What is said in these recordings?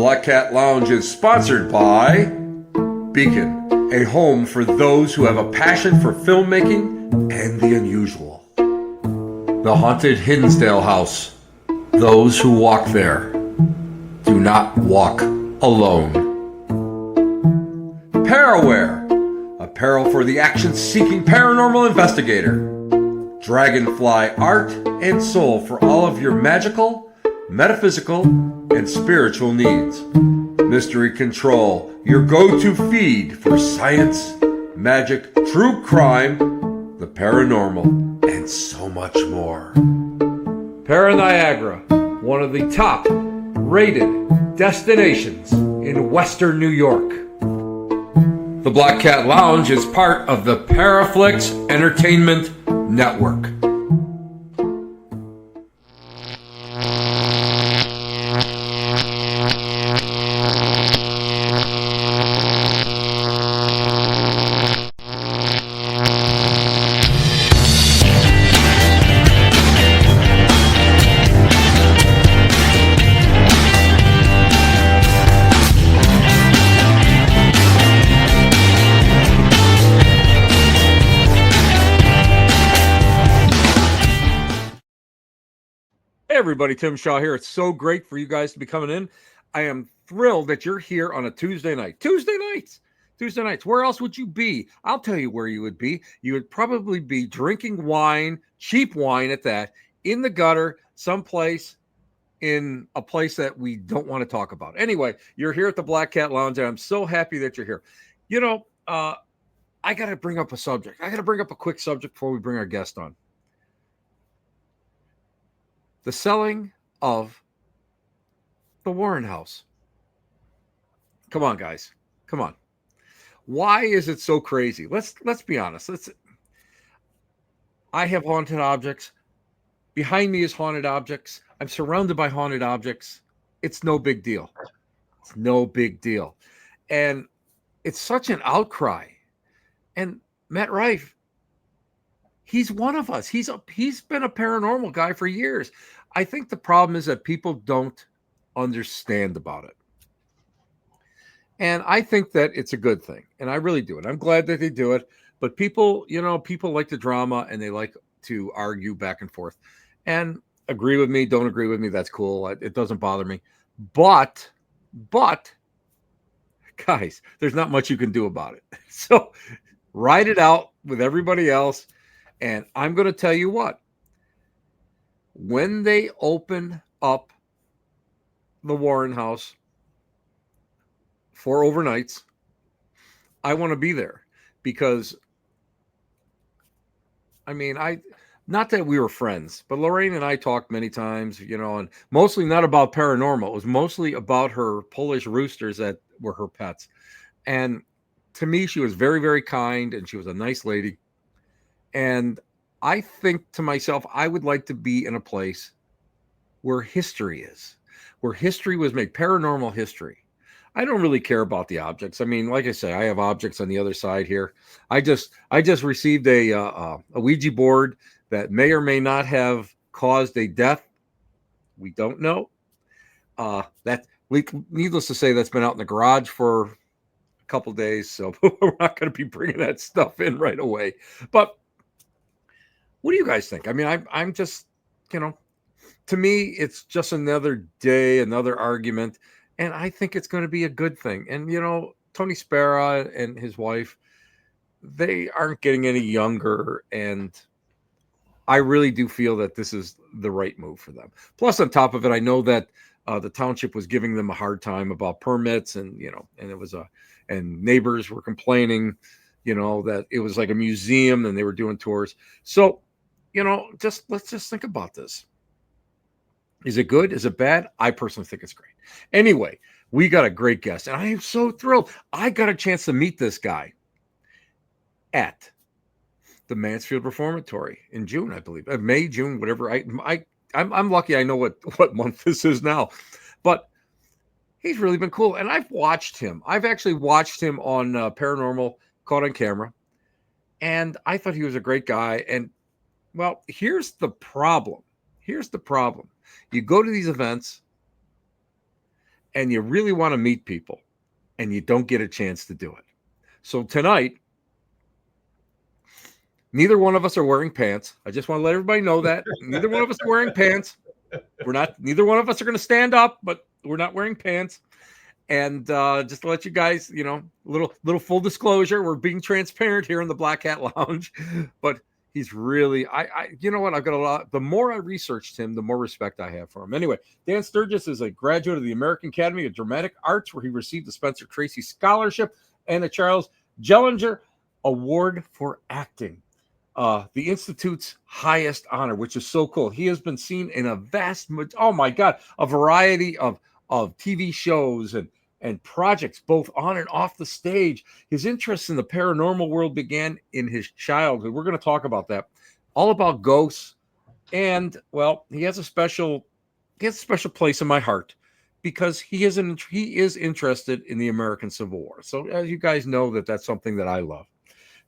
Black Cat Lounge is sponsored by Beacon, a home for those who have a passion for filmmaking and the unusual. The Haunted Hiddensdale House. Those who walk there do not walk alone. Paraware, apparel for the action-seeking paranormal investigator. Dragonfly art and soul for all of your magical, metaphysical, and spiritual needs. Mystery Control, your go-to feed for science, magic, true crime, the paranormal, and so much more. Paraniagara, one of the top-rated destinations in Western New York. The Black Cat Lounge is part of the Paraflix Entertainment Network. Hey everybody, Tim Shaw here. It's so great for you guys to be coming in. I am thrilled that you're here on a Tuesday night. Tuesday nights. Where else would you be? I'll tell you where you would be. You would probably be drinking wine, cheap wine at that, in the gutter, someplace in a place that we don't want to talk about. Anyway, you're here at the Black Cat Lounge, and I'm so happy that you're here. You know, I got to bring up a subject. I got to bring up a quick subject before we bring our guest on. The selling of the Warren House. Come on, guys. Come on. Why is it so crazy? Let's be honest. I have haunted objects. Behind me is haunted objects. I'm surrounded by haunted objects. It's no big deal. It's no big deal. And it's such an outcry. And Matt Rife, he's one of us. He's been a paranormal guy for years. I think the problem is that people don't understand about it. And I think that it's a good thing. And I really do. And I'm glad that they do it. But people like the drama and they like to argue back and forth. And agree with me, don't agree with me, that's cool. It doesn't bother me. But, guys, there's not much you can do about it. So ride it out with everybody else. And I'm going to tell you what, when they open up the Warren House for overnights, I want to be there because, I mean, not that we were friends, but Lorraine and I talked many times, and mostly not about paranormal. It was mostly about her Polish roosters that were her pets. And to me, she was very, very kind and she was a nice lady. And I think to myself, I would like to be in a place where history is, where history was made, paranormal history. I don't really care about the objects. I mean, like I say, I have objects on the other side here. I just received a Ouija board that may or may not have caused a death. We don't know. Needless to say, that's been out in the garage for a couple days, so we're not going to be bringing that stuff in right away. But what do you guys think? I mean, I'm just, to me, it's just another day, another argument, and I think it's going to be a good thing. And, Tony Spera and his wife, they aren't getting any younger, and I really do feel that this is the right move for them. Plus, on top of it, I know that the township was giving them a hard time about permits, and, and it was and neighbors were complaining, that it was like a museum and they were doing tours. So, let's just think about this. Is it good? Is it bad? I personally think it's great. Anyway, we got a great guest, and I am so thrilled. I got a chance to meet this guy at the Mansfield Reformatory in June, I believe. May, June, whatever. I'm lucky I know what month this is now. But he's really been cool. And I've watched him. I've actually watched him on Paranormal Caught on Camera. And I thought he was a great guy. And, well, here's the problem. You go to these events, and you really want to meet people, and you don't get a chance to do it. So tonight, neither one of us are wearing pants. I just want to let everybody know that neither one of us are wearing pants. Neither one of us are going to stand up, but we're not wearing pants. And just to let you guys, little full disclosure, we're being transparent here in the Black Hat Lounge. But he's really, you know what? I've got a lot. The more I researched him, the more respect I have for him. Anyway, Dan Sturges is a graduate of the American Academy of Dramatic Arts, where he received the Spencer Tracy Scholarship and the Charles Jellinger Award for Acting. The Institute's highest honor, which is so cool. He has been seen in a a variety of TV shows and projects, both on and off the stage. His interest in the paranormal world began in his childhood. We're going to talk about that, all about ghosts. And well, he has a special place in my heart because he is interested in the American Civil War. So as you guys know, that's something that I love.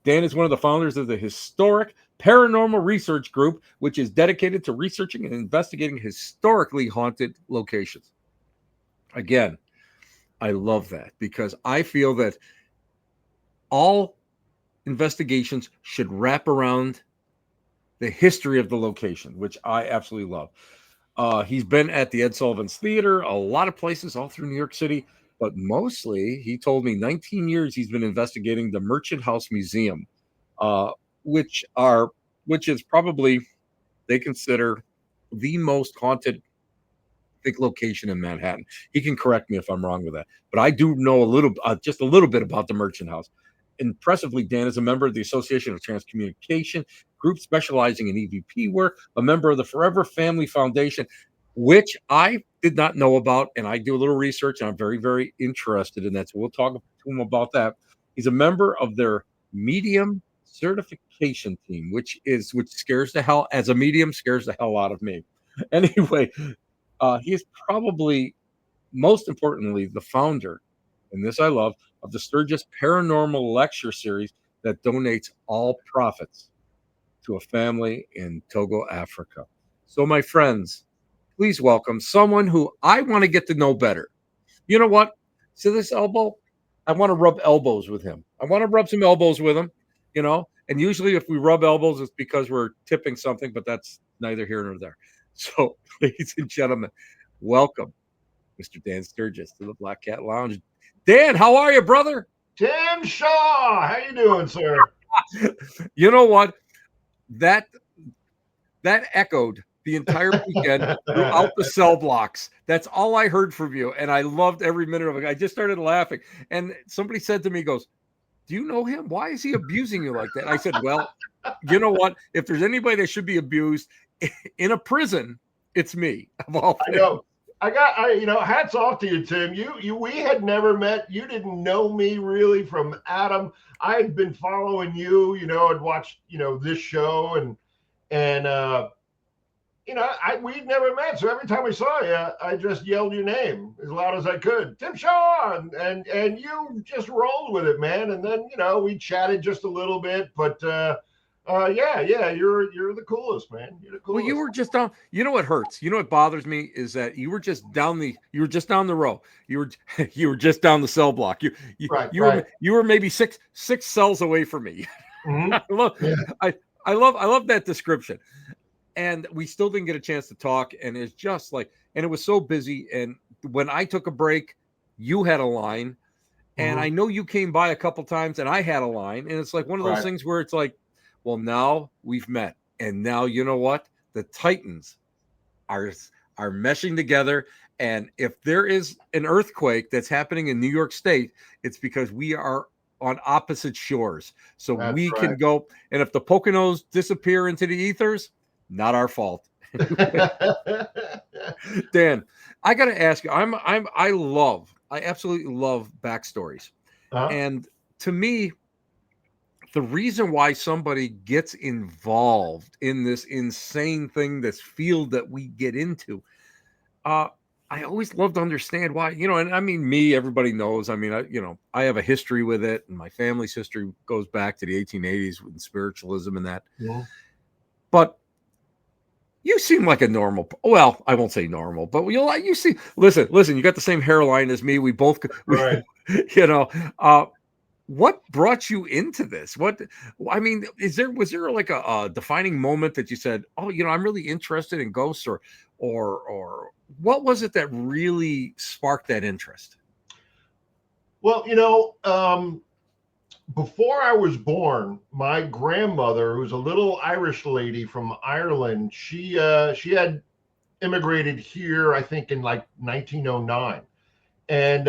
Dan is one of the founders of the historic Paranormal Research Group, which is dedicated to researching and investigating historically haunted locations. Again, I love that because I feel that all investigations should wrap around the history of the location, which I absolutely love. He's been at the Ed Sullivan's Theater, a lot of places all through New York City, but mostly, he told me 19 years he's been investigating the Merchant House Museum, which is probably, they consider, the most haunted location in Manhattan. He can correct me if I'm wrong with that, but I do know just a little bit about the Merchant House. Impressively, Dan is a member of the Association of Transcommunication Group, specializing in EVP work, a member of the Forever Family Foundation, which I did not know about, and I do a little research, and I'm very, very interested in that. So we'll talk to him about that. He's a member of their medium certification team, which scares the hell, as a medium, scares the hell out of me. Anyway, he is probably, most importantly, the founder, and this I love, of the Sturges Paranormal Lecture Series that donates all profits to a family in Togo, Africa. So, my friends, please welcome someone who I want to get to know better. You know what? See this elbow? I want to rub elbows with him. I want to rub some elbows with him, and usually if we rub elbows, it's because we're tipping something, but that's neither here nor there. So, ladies and gentlemen, welcome Mr. Dan Sturges to the Black Cat Lounge. Dan, how are you, brother? Tim Shaw, how you doing, sir? You know what? That echoed the entire weekend throughout the cell blocks. That's all I heard from you, and I loved every minute of it. I just started laughing, and somebody said to me, "Goes, do you know him? Why is he abusing you like that?" I said, "Well, you know what? If there's anybody that should be abused in a prison, it's me." Of all things. I know. Hats off to you, Tim. We had never met. You didn't know me really from Adam. I had been following you. I'd watched this show and we'd never met. So every time we saw you, I just yelled your name as loud as I could, Tim Shaw, and you just rolled with it, man. And then we chatted just a little bit, but yeah, you're the coolest, man. You're the coolest. Well, you were just down. You know what hurts? You know what bothers me is that you were just down the row. You were just down the cell block. You were maybe six cells away from me. Mm-hmm. I love that description. And we still didn't get a chance to talk. And it's just like, and it was so busy. And when I took a break, you had a line. And I know you came by a couple times and I had a line. And it's like one of those things where it's like, well, now we've met. And now, you know what? The Titans are meshing together. And if there is an earthquake that's happening in New York State, it's because we are on opposite shores. So we can go. And if the Poconos disappear into the ethers, not our fault. Dan, I got to ask you, I absolutely love backstories. And to me, the reason why somebody gets involved in this insane thing, this field that we get into, I always love to understand why, and I mean, everybody knows, I mean, I have a history with it, and my family's history goes back to the 1880s with spiritualism and that. Yeah. But You seem like a normal. Well, I won't say normal, but you see. Listen. You got the same hairline as me. We both. Right. You know. What brought you into this? I mean, was there like a defining moment that you said, "Oh, I'm really interested in ghosts," or what was it that really sparked that interest? Well, before I was born, my grandmother, who's a little Irish lady from Ireland, she had immigrated here, I think, in like 1909. And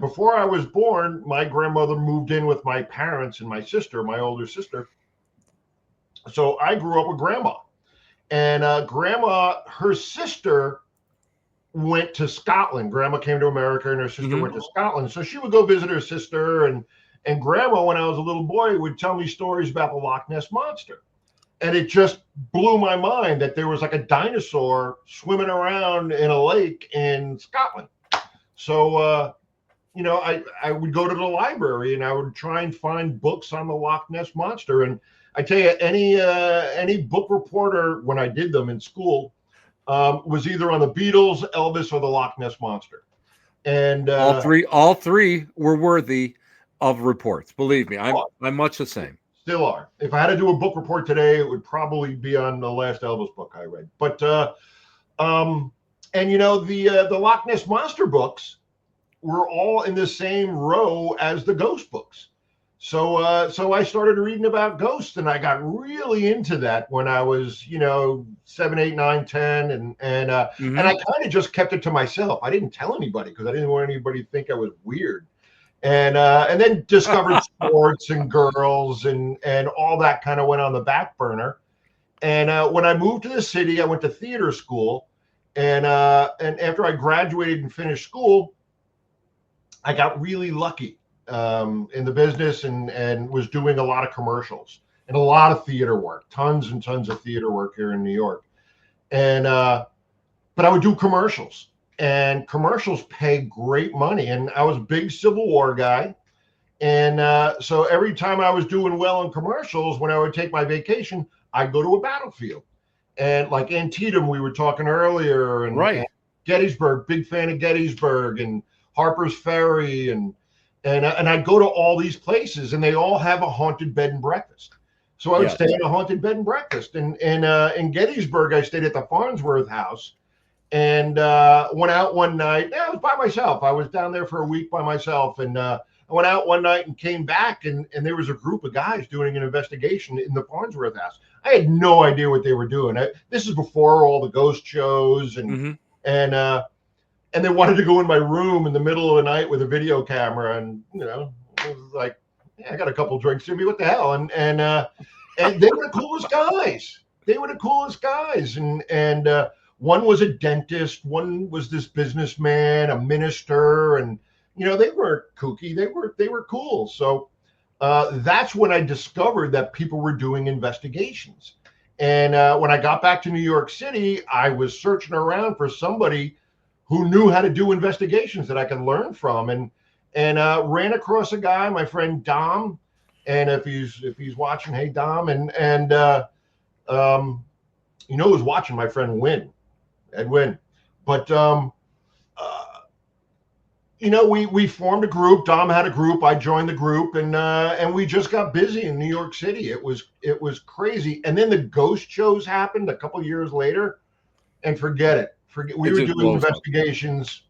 before I was born, my grandmother moved in with my parents and my sister, my older sister. So I grew up with grandma. And grandma, her sister went to Scotland. Grandma came to America and her sister went to Scotland. So she would go visit her sister. And grandma, when I was a little boy, would tell me stories about the Loch Ness Monster. And it just blew my mind that there was like a dinosaur swimming around in a lake in Scotland. So, I would go to the library and I would try and find books on the Loch Ness Monster. And I tell you, any book reporter, when I did them in school, was either on the Beatles, Elvis, or the Loch Ness Monster. And all three were worthy of reports. Believe me, I'm much the same. Still are. If I had to do a book report today, it would probably be on the last Elvis book I read. But the Loch Ness Monster books were all in the same row as the ghost books. So I started reading about ghosts, and I got really into that when I was 7, 8, 9, 10, and I kind of just kept it to myself. I didn't tell anybody because I didn't want anybody to think I was weird. And then discovered sports and girls and all that kind of went on the back burner. And when I moved to the city, I went to theater school, and after I graduated and finished school, I got really lucky in the business and was doing a lot of commercials and a lot of theater work, tons and tons of theater work here in New York. And but I would do commercials. And commercials pay great money. And I was a big Civil War guy. And so every time I was doing well in commercials, when I would take my vacation, I'd go to a battlefield. And like Antietam, we were talking earlier, and Gettysburg, big fan of Gettysburg, and Harper's Ferry, and I'd go to all these places, and they all have a haunted bed and breakfast. So I would stay in a haunted bed and breakfast. And in Gettysburg, I stayed at the Farnsworth House. And went out one night. I was by myself. I was down there for a week by myself. And I went out one night and came back, and there was a group of guys doing an investigation in the Farnsworth House. I had no idea what they were doing. This is before all the ghost shows, and they wanted to go in my room in the middle of the night with a video camera. And I was like, I got a couple drinks in me. What the hell? And they were the coolest guys. And one was a dentist, one was this businessman, a minister, and they weren't kooky. They were cool. So that's when I discovered that people were doing investigations. And when I got back to New York City, I was searching around for somebody who knew how to do investigations that I could learn from, and ran across a guy, my friend Dom. And if he's watching, hey Dom, and who's watching, my friend Edwin. But we formed a group. Dom had a group. I joined the group, and we just got busy in New York City. It was crazy. And then the ghost shows happened a couple years later, and forget it. We were doing investigations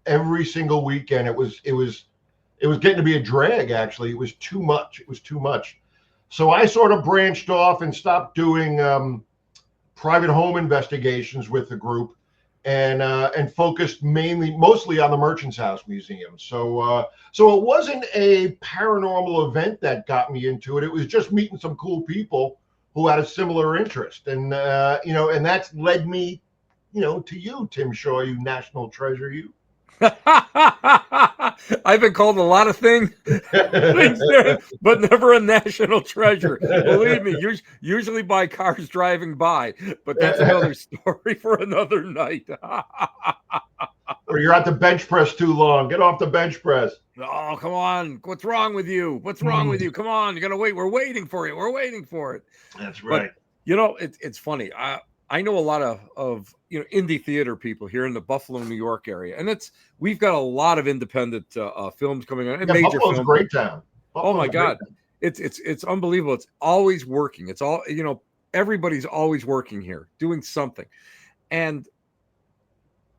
every single weekend. It was getting to be a drag. Actually, it was too much. So I sort of branched off and stopped doing private home investigations with the group, and focused mostly on the Merchants House Museum. So it wasn't a paranormal event that got me into it. It was just meeting some cool people who had a similar interest, and and that's led me, to you, Tim Shaw, you national treasure, you. I've been called a lot of things, but never a national treasure. Believe me, usually by cars driving by, but that's another story for another night. Or you're at the bench press too long. Get off the bench press. Oh, come on. What's wrong with you? Come on. You got to wait. We're waiting for it. That's right. But, it's funny. I know a lot of indie theater people here in the Buffalo, New York area, and we've got a lot of independent films coming on and Yeah, major Buffalo's a films. great town. Oh my Buffalo's a great God, town. it's unbelievable. It's always working. It's all everybody's always working here, doing something. And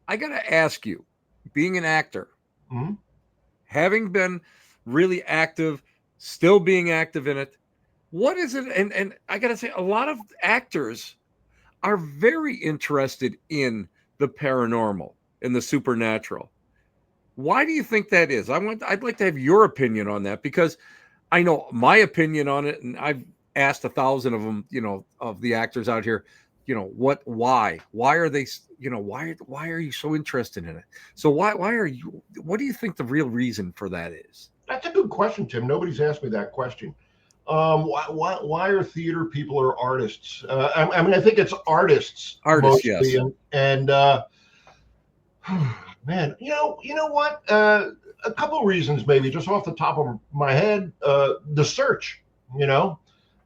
I got to ask you, being an actor, Mm-hmm. having been really active, still being active in it, what is it? And I got to say, a lot of actors are very interested in the paranormal and the supernatural. Why do you think that is? I'd like to have your opinion on that, because I know my opinion on it, and I've asked 1,000 of them, of the actors out here, why are they, why are you so interested in it? So what do you think the real reason for that is? That's a good question, Tim. Nobody's asked me that question. Why are theater people or artists? I mean, I think it's artists Artists, mostly, yes. and man, you know what? A couple reasons, maybe just off the top of my head. The search, you know,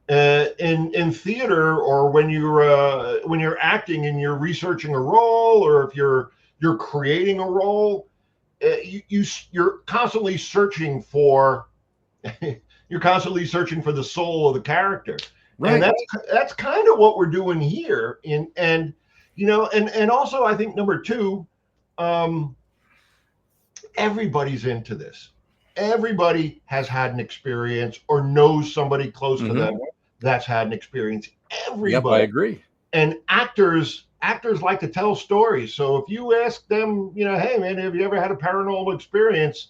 in theater, or when you're acting and you're researching a role, or if you're creating a role, you're constantly searching for you're constantly searching for the soul of the character, and Right. that's kind of what we're doing here. And and also I think number two, um, everybody's into this. Everybody has had an experience or knows somebody close to Mm-hmm. them that's had an experience. Yep, I Everybody. agree. And actors like to tell stories. So if you ask them, hey man, have you ever had a paranormal experience?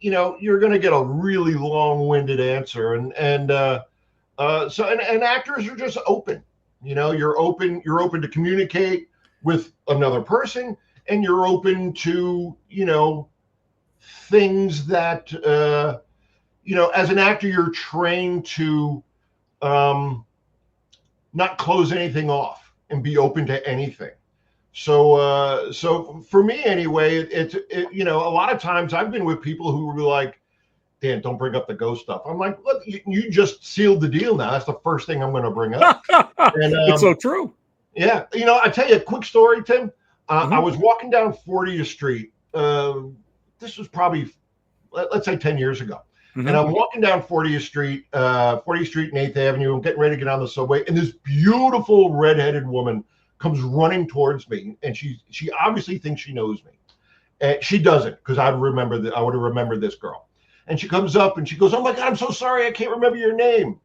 You're going to get a really long-winded answer. And actors are just open. You're open to communicate with another person, and you're open to things that as an actor you're trained to not close anything off and be open to anything. So for me anyway, it's a lot of times I've been with people who were like, Dan, don't bring up the ghost stuff. I'm like, look, you just sealed the deal now. That's the first thing I'm going to bring up. And It's so true. yeah, I tell you a quick story, Tim. Mm-hmm. I was walking down 40th Street. This was probably, let's say, 10 years ago. Mm-hmm. And I'm walking down 40th Street, 40th Street and 8th Avenue. I'm getting ready to get on the subway, and this beautiful redheaded woman comes running towards me, and she obviously thinks she knows me. And she doesn't, because I would have remembered this girl. And she comes up and she goes, "Oh my God, I'm so sorry, I can't remember your name."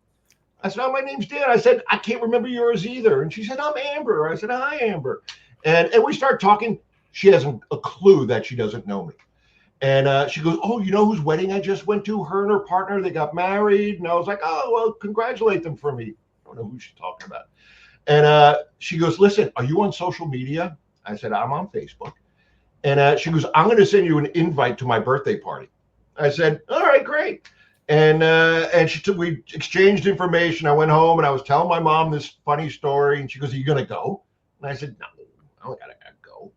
I said, "Oh, my name's Dan." I said, "I can't remember yours either." And she said, "I'm Amber." I said, "Hi, Amber." And we start talking. She hasn't a clue that she doesn't know me. And she goes, "Oh, you know whose wedding I just went to? Her and her partner, they got married." And I was like, "Oh, well, congratulate them for me." I don't know who she's talking about. And she goes, "Listen, are you on social media?" I said, "I'm on Facebook." And she goes, "I'm going to send you an invite to my birthday party." I said, "All right, great." And we exchanged information. I went home and I was telling my mom this funny story. And she goes, "Are you going to go?" And I said, "No, I don't got to go."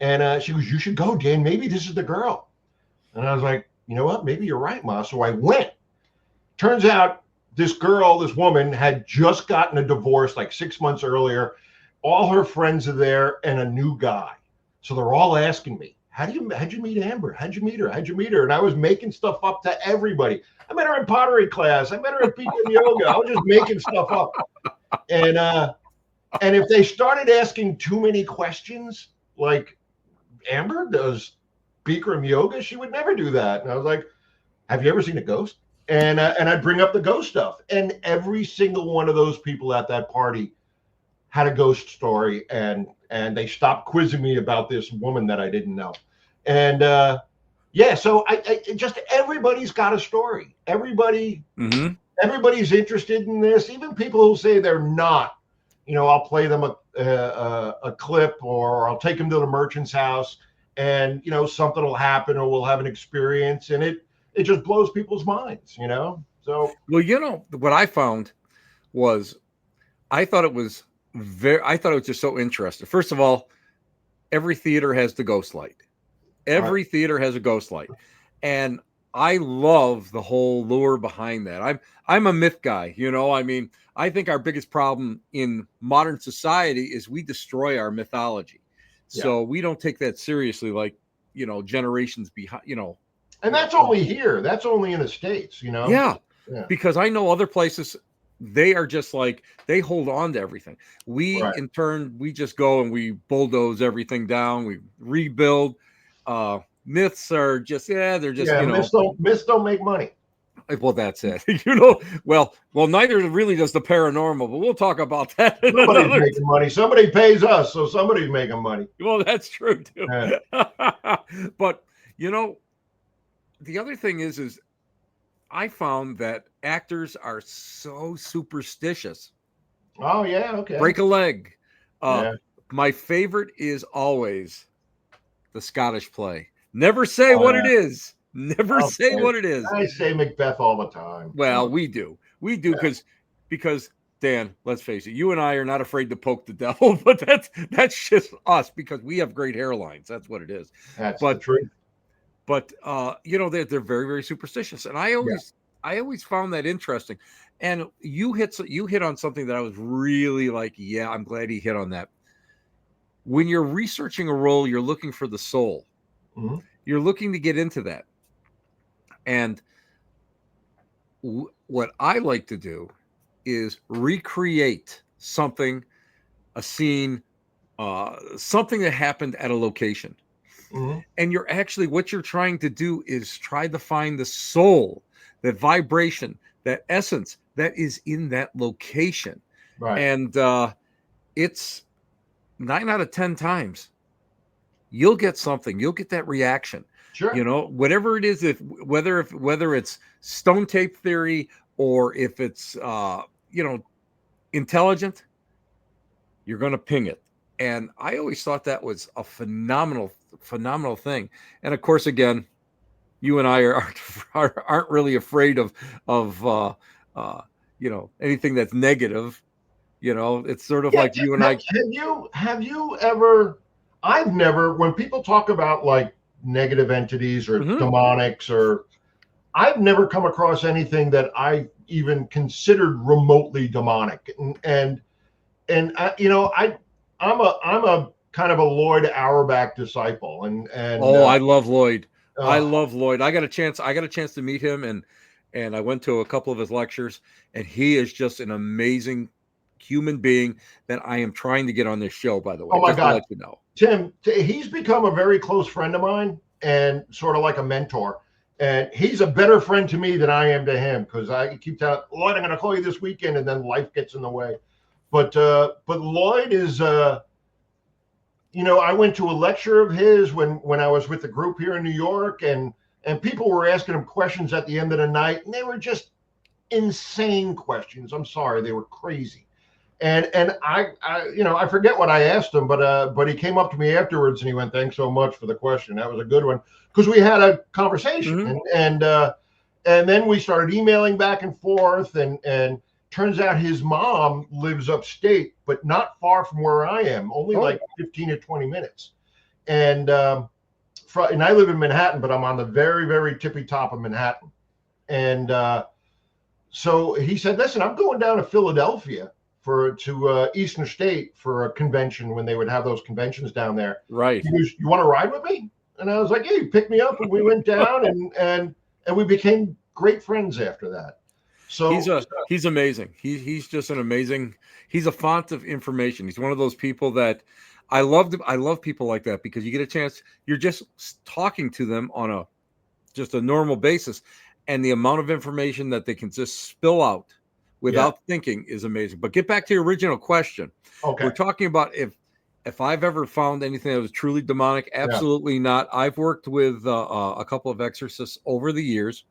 And she goes, "You should go, Dan. Maybe this is the girl." And I was like, "You know what? Maybe you're right, Ma." So I went. Turns out this woman had just gotten a divorce like 6 months earlier. All her friends are there and a new guy. So they're all asking me, how'd you meet Amber? How'd you meet her? How'd you meet her? And I was making stuff up to everybody. I met her in pottery class. I met her at Bikram yoga. I was just making stuff up. And if they started asking too many questions, like, Amber does Bikram yoga, she would never do that. And I was like, have you ever seen a ghost? And I'd bring up the ghost stuff. And every single one of those people at that party had a ghost story, and they stopped quizzing me about this woman that I didn't know. And yeah, so I just, everybody's got a story. Everybody's interested in this. Even people who say they're not. I'll play them a clip, or I'll take them to the merchant's house, and something will happen, or we'll have an experience, and it just blows people's minds. So well, what I found was, I thought it was just so interesting. First of all, every theater has the ghost light. Every theater has a ghost light. And I love the whole lure behind that. I'm a myth guy, you know. I mean, I think our biggest problem in modern society is we destroy our mythology. Yeah. So we don't take that seriously, like, generations behind, And that's only here. That's only in the States, you know? yeah, Yeah. because I know other places, they are just like, they hold on to everything. We, Right. in turn, we just go and we bulldoze everything down. We rebuild. Myths are just, yeah, they're just, Yeah. Myths don't make money. well, that's it. Well, neither really does the paranormal, but we'll talk about that in Somebody's another. making money. Somebody pays us, so somebody's making money. Well, that's true too. Yeah. But you know, the other thing is I found that actors are so superstitious. Oh yeah. Okay. Break a leg. Uh, Yeah. my favorite is always the Scottish play. Never say Oh what it yeah. is. Never say Okay. what it is. I say Macbeth all the time. Well, we do. We do Yeah. because Dan, let's face it, you and I are not afraid to poke the devil, but that's just us because we have great hairlines. That's what it is. That's the But truth. they're very, very superstitious. And Yeah. I always found that interesting. And you hit on something that I was really like, yeah, I'm glad he hit on that. When you're researching a role, you're looking for the soul. Hmm. You're looking to get into that. And what I like to do is recreate something, a scene, something that happened at a location. Hmm. And what you're trying to do is try to find the soul, that vibration, that essence that is in that location. Right. And it's 9 out of 10 times you'll get something, you'll get that reaction. Sure. Whatever it is, whether it's stone tape theory or if it's intelligent, you're going to ping it. And I always thought that was a phenomenal thing. And of course, again, you and I aren't really afraid of anything that's negative. It's sort of Yeah. like you and I. Have you ever? I've never. When people talk about like negative entities or Mhm. demonics, or I've never come across anything that I even considered remotely demonic. And I'm a kind of a Lloyd Auerbach disciple, and Oh, I love Lloyd. I uh, love Lloyd. I got a chance to meet him, and I went to a couple of his lectures, and he is just an amazing human being that I am trying to get on this show, by the way, oh my just to God, let you know. Tim, he's become a very close friend of mine and sort of like a mentor. And he's a better friend to me than I am to him, because I keep telling Lloyd, I'm going to call you this weekend, and then life gets in the way. But Lloyd is, I went to a lecture of his when I was with the group here in New York, and people were asking him questions at the end of the night, and they were just insane questions. I'm sorry, they were crazy. And I forget what I asked him, but he came up to me afterwards and he went, "Thanks so much for the question. That was a good one," because we had a conversation, Mhm. and then we started emailing back and forth, and turns out his mom lives upstate, but not far from where I am, only Oh, like 15 or 20 minutes, and I live in Manhattan, but I'm on the very, very tippy top of Manhattan, and so he said, "Listen, I'm going down to Philadelphia to Eastern State for a convention when they would have those conventions down there. right. He goes, you want to ride with me?" And I was like, "Yeah." He picked me up, and we went down, and we became great friends after that. So He's amazing. He's just an amazing. He's a font of information. He's one of those people that I love. I love people like that because you get a chance. You're just talking to them on just a normal basis, and the amount of information that they can just spill out yeah, without thinking is amazing. But get back to your original question. We're okay, talking about if I've ever found anything that was truly demonic. yeah, Absolutely not. I've worked with a couple of exorcists over the years,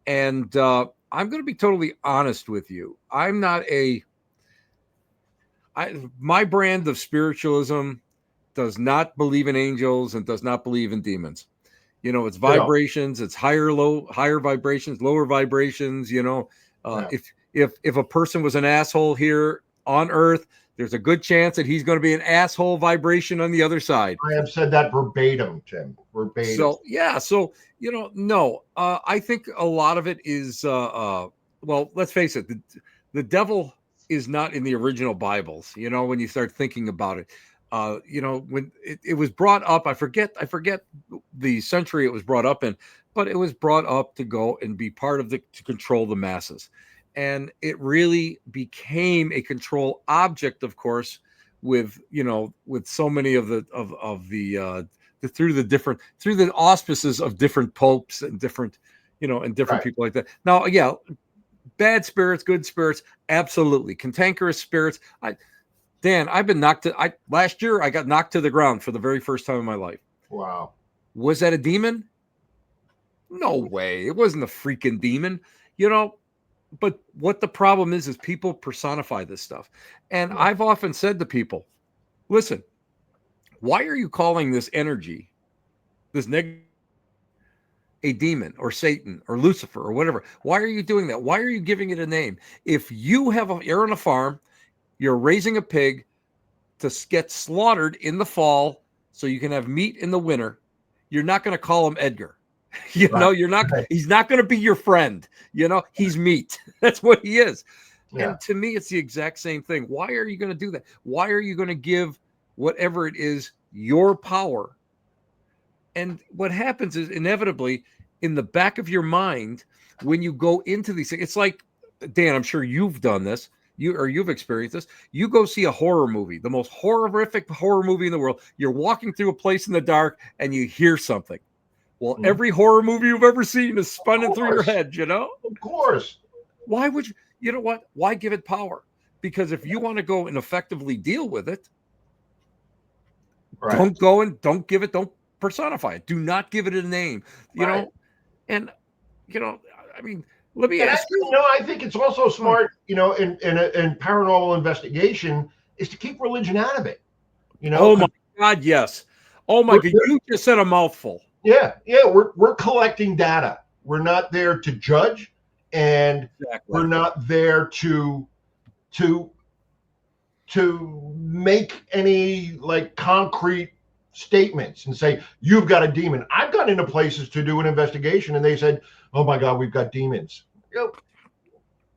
and I'm going to be totally honest with you. I'm not my brand of spiritualism does not believe in angels and does not believe in demons. It's yeah, vibrations, it's higher vibrations, lower vibrations. yeah, If a person was an asshole here on earth, there's a good chance that he's going to be an asshole vibration on the other side. I have said that verbatim, Tim. Verbatim. So yeah, so no, I think a lot of it is well, let's face it, the devil is not in the original Bibles. When you start thinking about it, when it was brought up, I forget the century it was brought up in, but it was brought up to go and be part of to control the masses, and it really became a control object, of course, with so many of through the auspices of different popes and different Right. people like that. Now, yeah, bad spirits, good spirits, absolutely. Cantankerous spirits. Dan, I've been last year I got knocked to the ground for the very first time in my life. Wow. Was that a demon? No way. It wasn't a freaking demon. But what the problem is people personify this stuff. And I've often said to people, listen, why are you calling this energy, this negative, a demon or Satan or Lucifer or whatever? Why are you doing that? Why are you giving it a name? If you're on a farm, you're raising a pig to get slaughtered in the fall so you can have meat in the winter, you're not going to call him Edgar. You're not, Right. he's not going to be your friend. He's meat. That's what he is. Yeah. And to me, it's the exact same thing. Why are you going to do that? Why are you going to give whatever it is your power? And what happens is inevitably in the back of your mind, when you go into these things, it's like, Dan, I'm sure you've done this. You've experienced this. You go see a horror movie, the most horrific horror movie in the world. You're walking through a place in the dark and you hear something. Well, every horror movie you've ever seen is spinning through your head, Of course. Why would you know what? Why give it power? Because if you want to go and effectively deal with it, Right. don't give it, don't personify it. Do not give it a name, and I mean, let me ask you. I think it's also smart, in paranormal investigation, is to keep religion out of it. Oh my God, yes. Oh my God, you just said a mouthful. Yeah, we're collecting data. We're not there to judge, and we're not there to make any like concrete statements and say you've got a demon. I've gone into places to do an investigation, and they said, "Oh my God, we've got demons."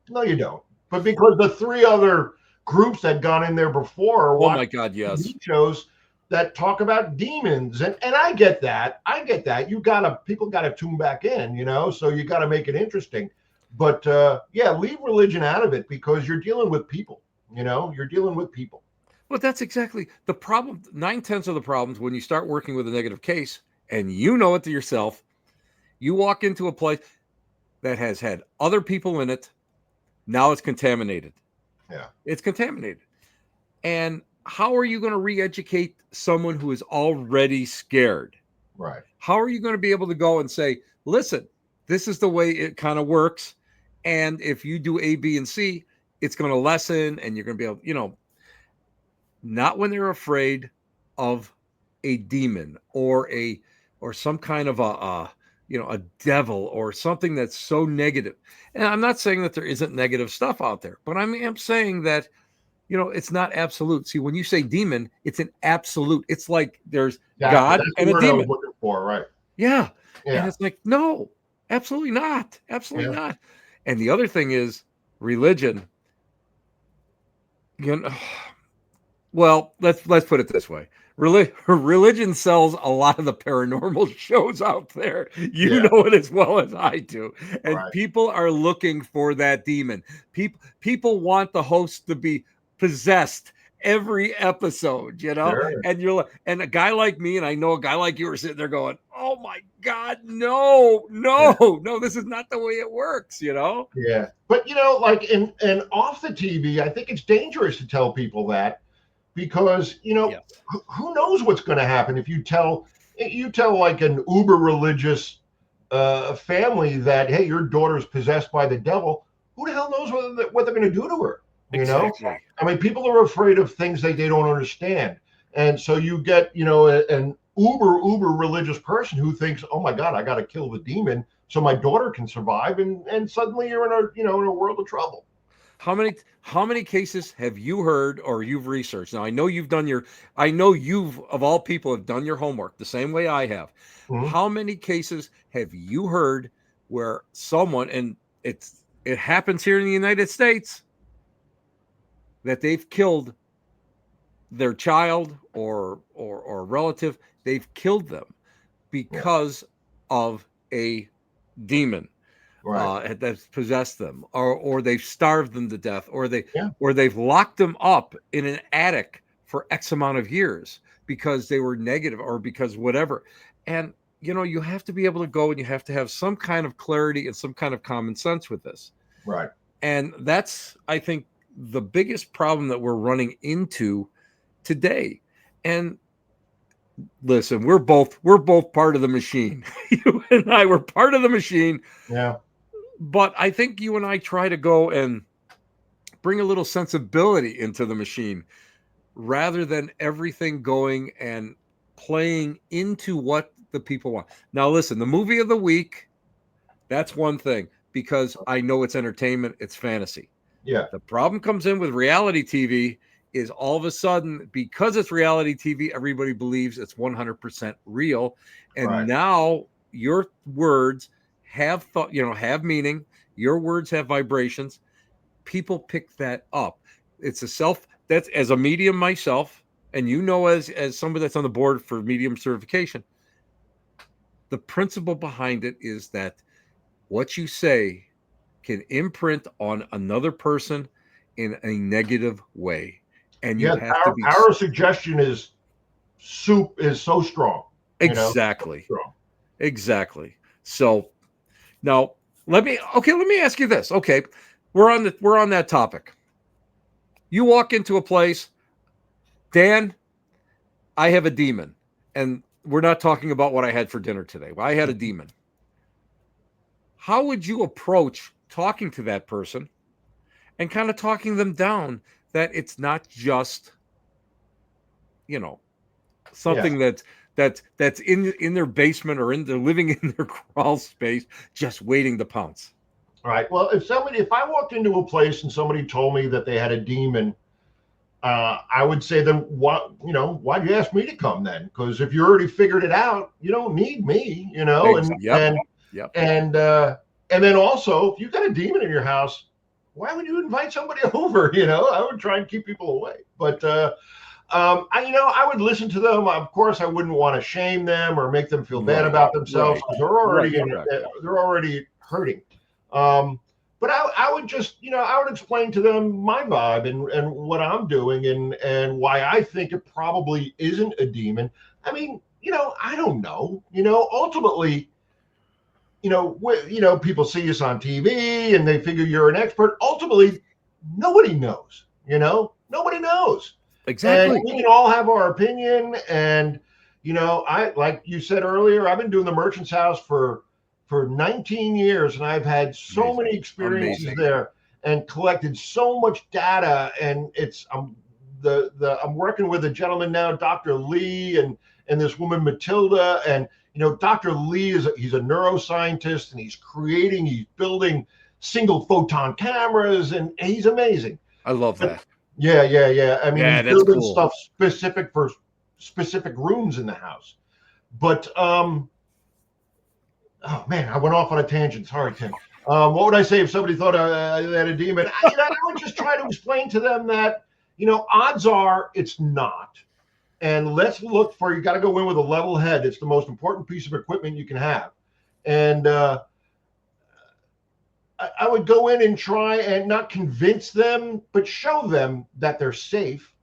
No, you don't. But because the three other groups that gone in there before are my God, yes, shows that talk about demons, and I get that. People gotta tune back in, so you gotta make it interesting. But leave religion out of it because you're dealing with people. You're dealing with people. Well, that's exactly the problem. 9/10 of the problems when you start working with a negative case, and you know it to yourself. You walk into a place that has had other people in it. Now it's contaminated. Yeah, it's contaminated. And how are you going to re-educate someone who is already scared? Right. How are you going to be able to go and say, listen, this is the way it kind of works. And if you do A, B, and C, it's going to lessen and you're going to be able, not when they're afraid of a demon or some kind of a devil or something that's so negative. And I'm not saying that there isn't negative stuff out there, but I'm saying that, it's not absolute. See, when you say demon, it's an absolute. It's like there's God and a demon. I was looking for, right? Yeah. And it's like, no, absolutely not. Absolutely not. And the other thing is religion. Well, let's put it this way. Religion sells a lot of the paranormal shows out there. You know it as well as I do. And people are looking for that demon. People want the host to be possessed every episode, Sure. and a guy like me, and I know a guy like you are sitting there going, oh my God, no, this is not the way it works, Yeah. But like in off the TV, I think it's dangerous to tell people that because who knows what's going to happen if you tell like an uber religious family that, hey, your daughter's possessed by the devil. Who the hell knows what they're going to do to her? Exactly. I mean, people are afraid of things they don't understand, and so you get an uber religious person who thinks, oh my God, I got to kill the demon so my daughter can survive, and suddenly you're in a world of trouble. how many cases have you heard or you've researched? Now I know you've of all people have done your homework the same way I have. Mhm. How many cases have you heard where someone, and it happens here in the United States, that they've killed their child or relative, they've killed them Yeah. because of a demon Right. that's possessed them, or they've starved them to death, Yeah. or they've locked them up in an attic for X amount of years because they were negative or because whatever. And you have to be able to go, and you have to have some kind of clarity and some kind of common sense with this. Right. And that's, I think, the biggest problem that we're running into today. And listen, we're both part of the machine. You and I were part of the machine, Yeah. but I think you and I try to go and bring a little sensibility into the machine rather than everything going and playing into what the people want. Now, listen, the movie of the week, that's one thing because I know it's entertainment, it's fantasy. Yeah. The problem comes in with reality TV is all of a sudden, because it's reality TV, everybody believes it's 100% real. And Right. now your words have thought, have meaning. Your words have vibrations. People pick that up. It's that's as a medium myself, and as somebody that's on the board for medium certification, the principle behind it is that what you say can imprint on another person in a negative way. And you Yeah. have to be Power of suggestion is so strong. So exactly, strong. exactly. So now let me ask you this. Okay, we're on that topic. You walk into a place, Dan, I have a demon. And we're not talking about what I had for dinner today. I had a demon. How would you approach talking to that person and kind of talking them down that it's not just, you know, Yeah. something that's in their basement or in their living in their crawl space, just waiting to pounce. All right. Well, if I walked into a place and somebody told me that they had a demon, I would say, then why'd you ask me to come then? Because if you already figured it out, you don't need me, Yep, yep. and then also, if you've got a demon in your house, why would you invite somebody over? I would try and keep people away. But I would listen to them. Of course, I wouldn't want to shame them or make them feel bad Right, about themselves right, because they're already right, correct. they're already hurting. But I would just, I would explain to them my vibe and what I'm doing and why I think it probably isn't a demon. I mean, I don't know. Ultimately, people see us on TV and they figure you're an expert. Ultimately, nobody knows. Nobody knows, and Exactly. we can all have our opinion. And I, like you said earlier, I've been doing the Merchant's House for 19 years, and I've had so Amazing. many experiences Amazing. there and collected so much data. And I'm working with a gentleman now, Dr. Lee, and this woman Matilda. And Dr. Lee he's a neuroscientist, and he's building single photon cameras, and he's amazing. I love But that. yeah. I mean, Yeah, he's that's building cool. stuff specific for specific rooms in the house. But oh man, I went off on a tangent. Sorry, Tim. What would I say if somebody thought I had a demon? I would just try to explain to them that odds are it's not. And let's look for, you got to go in with a level head. It's the most important piece of equipment you can have. And I would go in and try and not convince them, but show them that they're safe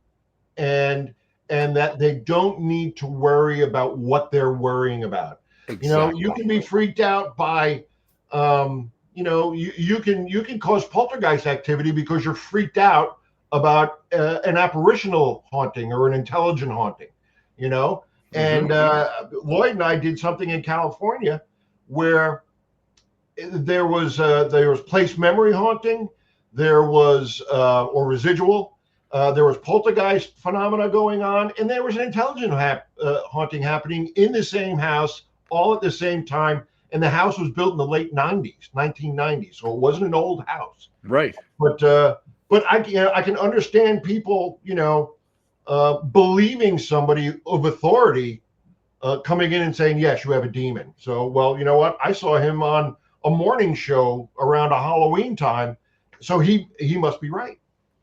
and that they don't need to worry about what they're worrying about. You Exactly. can be freaked out by you can cause poltergeist activity because you're freaked out about an apparitional haunting or an intelligent haunting. you know Mm-hmm. and Lloyd and I did something in California where there was place memory haunting, there was or residual, there was poltergeist phenomena going on, and there was an intelligent haunting happening in the same house all at the same time. And the house was built in the late 90s, 1990s, so it wasn't an old house. Right. But but I can understand people, believing somebody of authority coming in and saying, yes, you have a demon. So, well, you know what? I saw him on a morning show around a Halloween time. So he must be right.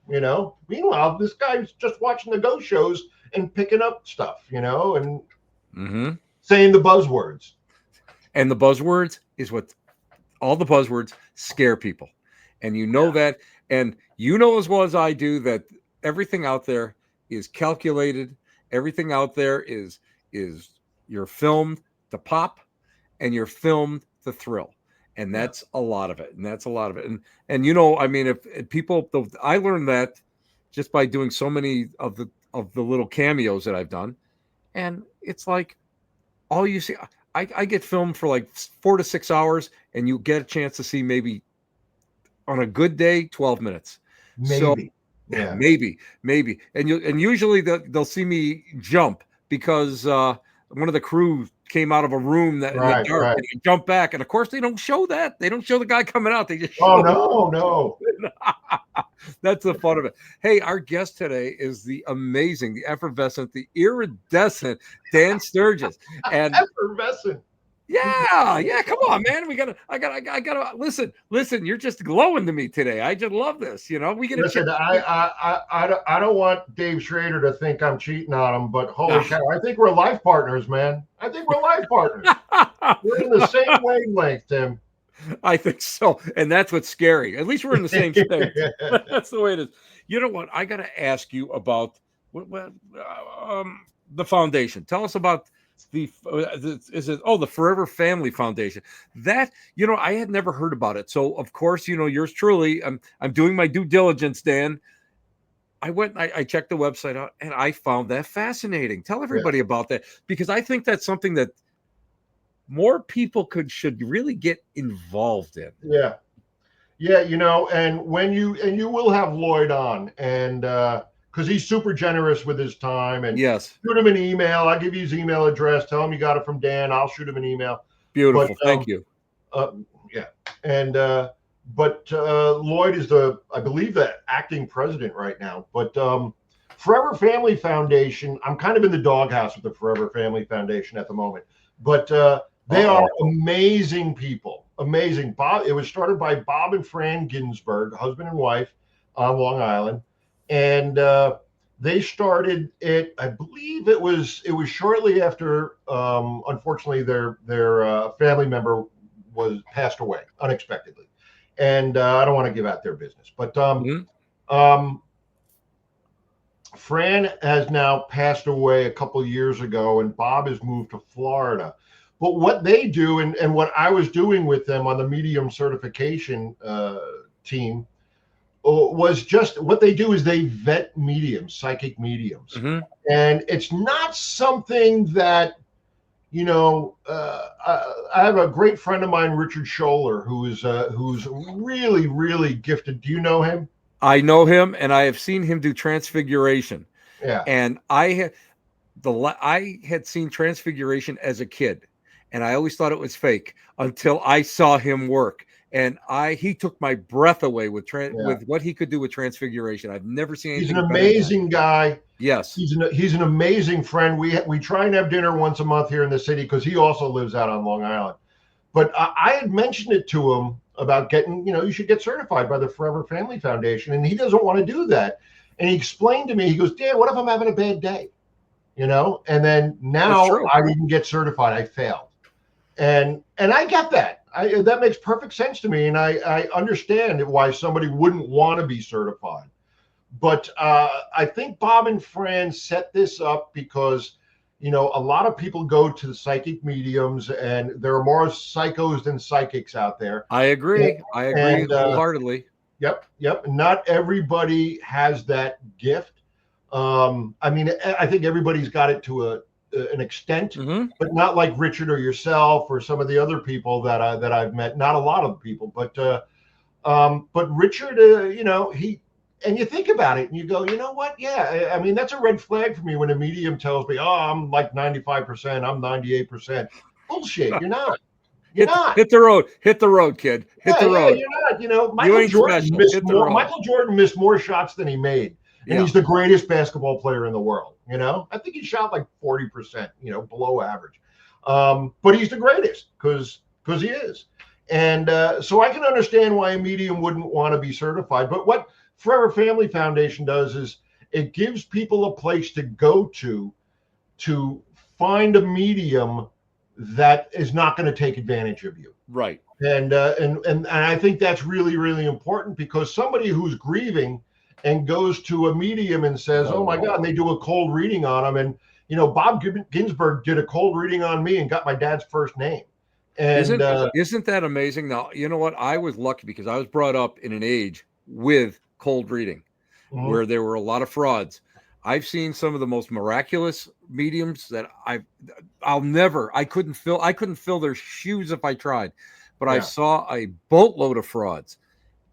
Meanwhile, this guy's just watching the ghost shows and picking up stuff, and saying the buzzwords. And the buzzwords is what all the buzzwords scare people. And that, and as well as I do that everything out there is calculated. Everything out there is you're filmed to pop and you're filmed to thrill. And that's a lot of it. And if people, I learned that just by doing so many of the little cameos that I've done. And it's like all you see, I get filmed for like 4 to 6 hours, and you get a chance to see maybe on a good day 12 minutes. Maybe. So, maybe. And usually they'll see me jump because one of the crew came out of a room that in the dark and they jump back, and of course they don't show that. They don't show the guy coming out. They just show no. That's the fun of it. Hey, our guest today is the amazing, the effervescent, the iridescent Dan Sturges. And effervescent. Yeah. Come on, man. I gotta listen. You're just glowing to me today. I just love this. We get listen. I don't want Dave Schrader to think I'm cheating on him, but holy cow, I think we're life partners, man. I think we're life partners. We're in the same wavelength, Tim. I think so, and that's what's scary. At least we're in the same state. That's the way it is. You know what? I got to ask you about the foundation. Tell us about the Forever Family Foundation. That I had never heard about it. So of course, yours truly. I'm doing my due diligence, Dan. I went. I checked the website out, and I found that fascinating. Tell everybody about that, because I think that's something that more people should really get involved in. Yeah. And when you will have Lloyd on, and because he's super generous with his time, and shoot him an email. I'll give you his email address. Tell him you got it from Dan. I'll shoot him an email. Beautiful. Thank you. And Lloyd is I believe the acting president right now. But Forever Family Foundation, I'm kind of in the doghouse with the Forever Family Foundation at the moment. But they are amazing people. Amazing. It was started by Bob and Fran Ginsberg, husband and wife, on Long Island. And they started it, I believe it was shortly after, unfortunately, their family member passed away unexpectedly. And I don't want to give out their business. But Fran has now passed away a couple of years ago, and Bob has moved to Florida. But what they do, and what I was doing with them on the medium certification team, was just what they do is they vet mediums, psychic mediums. And it's not something that, I have a great friend of mine, Richard Scholler, who's really, really gifted. Do you know him? I know him, and I have seen him do transfiguration. Yeah. And I had seen transfiguration as a kid, and I always thought it was fake until I saw him work. And he took my breath away with what he could do with transfiguration. I've never seen anything. He's an amazing guy. Yes, he's an amazing friend. We try and have dinner once a month here in the city because he also lives out on Long Island. But I had mentioned it to him about getting, you should get certified by the Forever Family Foundation, and he doesn't want to do that. And he explained to me, he goes, Dan, what if I'm having a bad day? And then now I didn't get certified. I failed. And I get that. That makes perfect sense to me, and I understand why somebody wouldn't want to be certified. But I think Bob and Fran set this up because, a lot of people go to the psychic mediums, and there are more psychos than psychics out there. I agree. I agree wholeheartedly. Yep. Not everybody has that gift. I think everybody's got it to an extent, but not like Richard or yourself or some of the other people that I've met. Not a lot of people, but Richard, and you think about it and you go, you know what? Yeah, that's a red flag for me when a medium tells me, oh, I'm like 95%, I'm 98%. Bullshit, you're not. You're not. Hit the road, kid. Hit the Yeah, road. you're not. You know, You ain't special. Hit the road. Michael Jordan missed more shots than he made, and Yeah. he's the greatest basketball player in the world. You know, I think he shot like 40%. You know, below average, but he's the greatest because he is. And so I can understand why a medium wouldn't want to be certified. But what Forever Family Foundation does is it gives people a place to go to find a medium that is not going to take advantage of you. Right. And I think that's really, really important, because somebody who's grieving and goes to a medium and says, "Oh my God," and they do a cold reading on them. And you know, Bob Ginsburg did a cold reading on me and got my dad's first name. And isn't that amazing? Now, you know what? I was lucky because I was brought up in an age with cold reading where there were a lot of frauds. I've seen some of the most miraculous mediums that I couldn't fill their shoes if I tried, but I saw a boatload of frauds.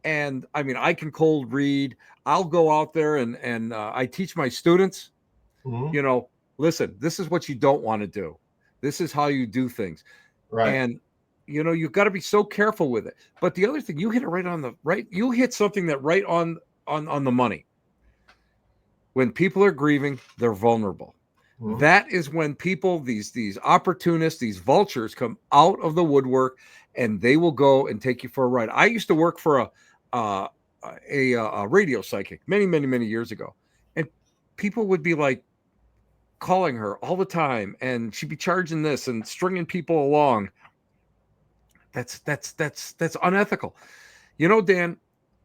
And I mean, I can cold read. I'll go out there and I teach my students, you know, listen, this is what you don't want to do. This is how you do things. Right. And you know, you've got to be so careful with it. But the other thing, you hit it right on the right. You hit something that right on the money. When people are grieving, they're vulnerable. That is when people, these opportunists, these vultures, come out of the woodwork, and they will go and take you for a ride. I used to work for a radio psychic many years ago, and people would be like calling her all the time, and she'd be charging this and stringing people along. That's unethical. You know, Dan,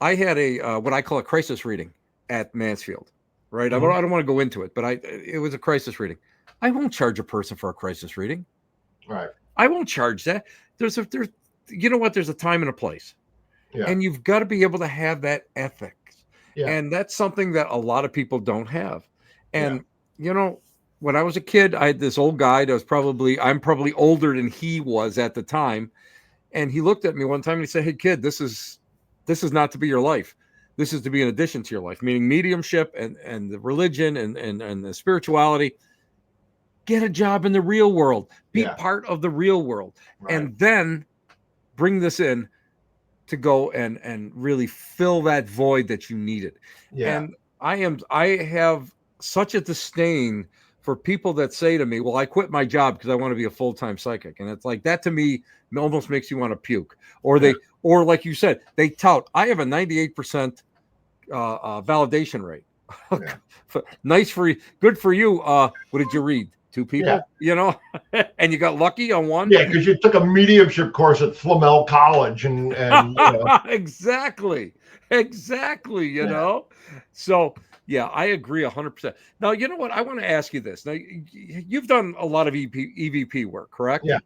I had a what I call a crisis reading at Mansfield. Right. I don't want to go into it, but it was a crisis reading. I won't charge a person for a crisis reading. Right. I won't charge that. There's you know what? There's a time and a place. Yeah. And you've got to be able to have that ethics. Yeah. And that's something that a lot of people don't have. And, you know, when I was a kid, I had this old guy that I'm probably older than he was at the time. And he looked at me one time and he said, "Hey kid, this is not to be your life. This is to be an addition to your life," meaning mediumship and the religion and the spirituality. Get a job in the real world. Be part of the real world. Right. And then bring this in to go and really fill that void that you needed. Yeah. And I have such a disdain for people that say to me, "Well, I quit my job because I want to be a full-time psychic." And it's like, that to me almost makes you want to puke. Or or like you said, they tout, "I have a 98% validation rate." Nice for you. Good for you. What did you read? 2 people, you know, and you got lucky on one. Yeah, because you took a mediumship course at Flamel College, and you know. exactly, you know. So yeah, I agree 100%. Now, you know what? I want to ask you this. Now, you've done a lot of EVP work, correct? Yeah.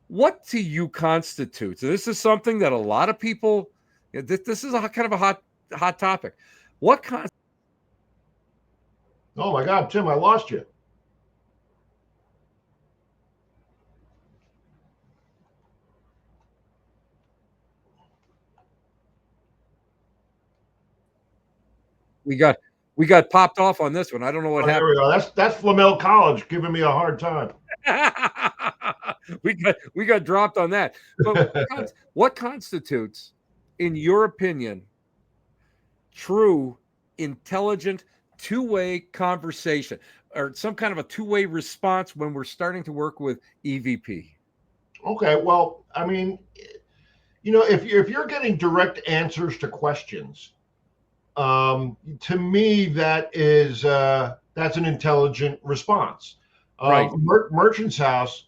What to you constitutes? And this is something that a lot of people. This is a kind of a hot topic. What constitutes? Oh my God, Tim, I lost you. We got popped off on this one. I don't know what happened. There we go. That's Flamel College giving me a hard time. we got dropped on that. But what constitutes, in your opinion, true, intelligent, two-way conversation, or some kind of a two-way response when we're starting to work with EVP? Okay, well, I mean, you know, if you're getting direct answers to questions, to me, that's an intelligent response. Right. Merchant's House,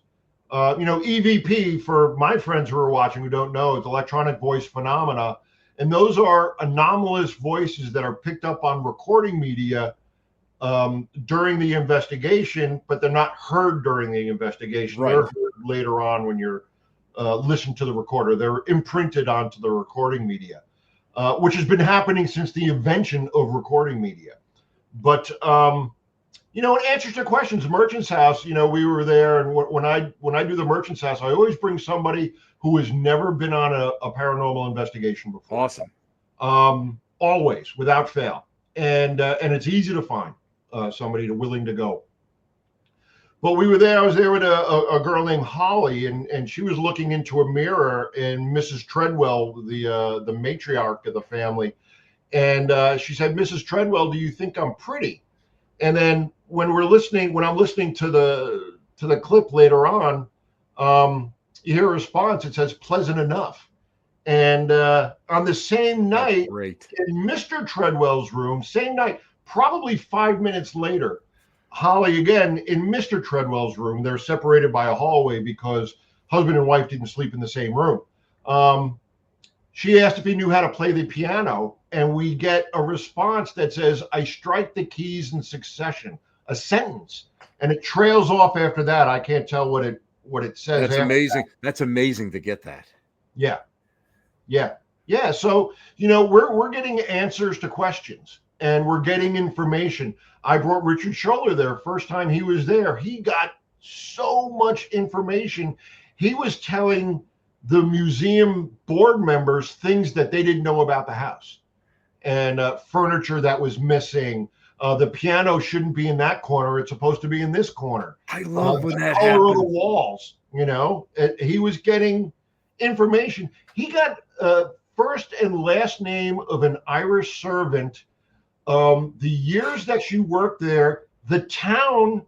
you know, EVP, for my friends who are watching who don't know, it's electronic voice phenomena. And those are anomalous voices that are picked up on recording media during the investigation, but they're not heard during the investigation. Right. They're heard later on when you're listen to the recorder. They're imprinted onto the recording media. Which has been happening since the invention of recording media. But, you know, in answer to questions, Merchant's House, you know, we were there. And when I do the Merchant's House, I always bring somebody who has never been on a paranormal investigation before. Awesome. Always, without fail. And it's easy to find somebody willing to go. But we were there. I was there with a girl named Holly, and she was looking into a mirror, and Mrs. Treadwell, the matriarch of the family, and she said, "Mrs. Treadwell, do you think I'm pretty?" And then when I'm listening to the clip later on, you hear a response. It says, "Pleasant enough." And on the same That's night, great. in Mr. Treadwell's room, same night, probably 5 minutes later, Holly again in Mr. Treadwell's room. They're separated by a hallway because husband and wife didn't sleep in the same room. She asked if he knew how to play the piano, and we get a response that says, "I strike the keys in succession," a sentence, and it trails off after that. I can't tell what it says. That's After amazing. That's amazing to get that. Yeah, yeah. So we're getting answers to questions, and we're getting information. I brought Richard Scholler there. First time he was there, he got so much information. He was telling the museum board members things that they didn't know about the house, and furniture that was missing. The piano shouldn't be in that corner. It's supposed to be in this corner. I love when The that color of the happens. walls. He was getting information. He got first and last name of an Irish servant, the years that she worked there, the town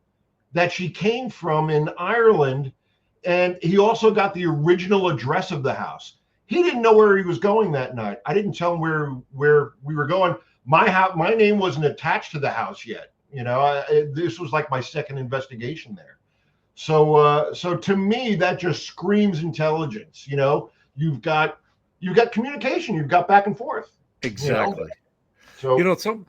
that she came from in Ireland, and he also got the original address of the house. He didn't know where he was going that night. I didn't tell him where we were going. My name wasn't attached to the house yet. This was like my second investigation there. So to me, that just screams intelligence. You've got communication. You've got back and forth. Exactly. So So